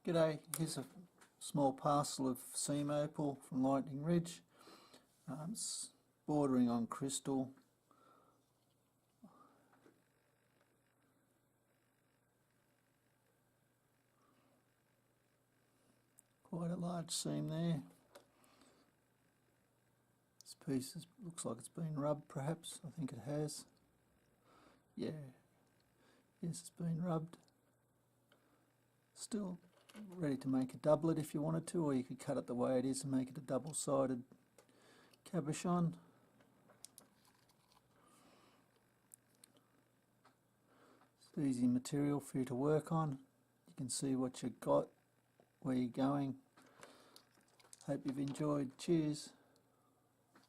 G'day, here's a small parcel of seam opal from Lightning Ridge. It's bordering on crystal. Quite a large seam there. This piece looks like it's been rubbed perhaps. I think it has. Yeah, yes, it's been rubbed. Still ready to make a doublet if you wanted to, or you could cut it the way it is and make it a double-sided cabochon. It's easy material for you to work on. You can see what you've got, where you're going. Hope you've enjoyed. Cheers.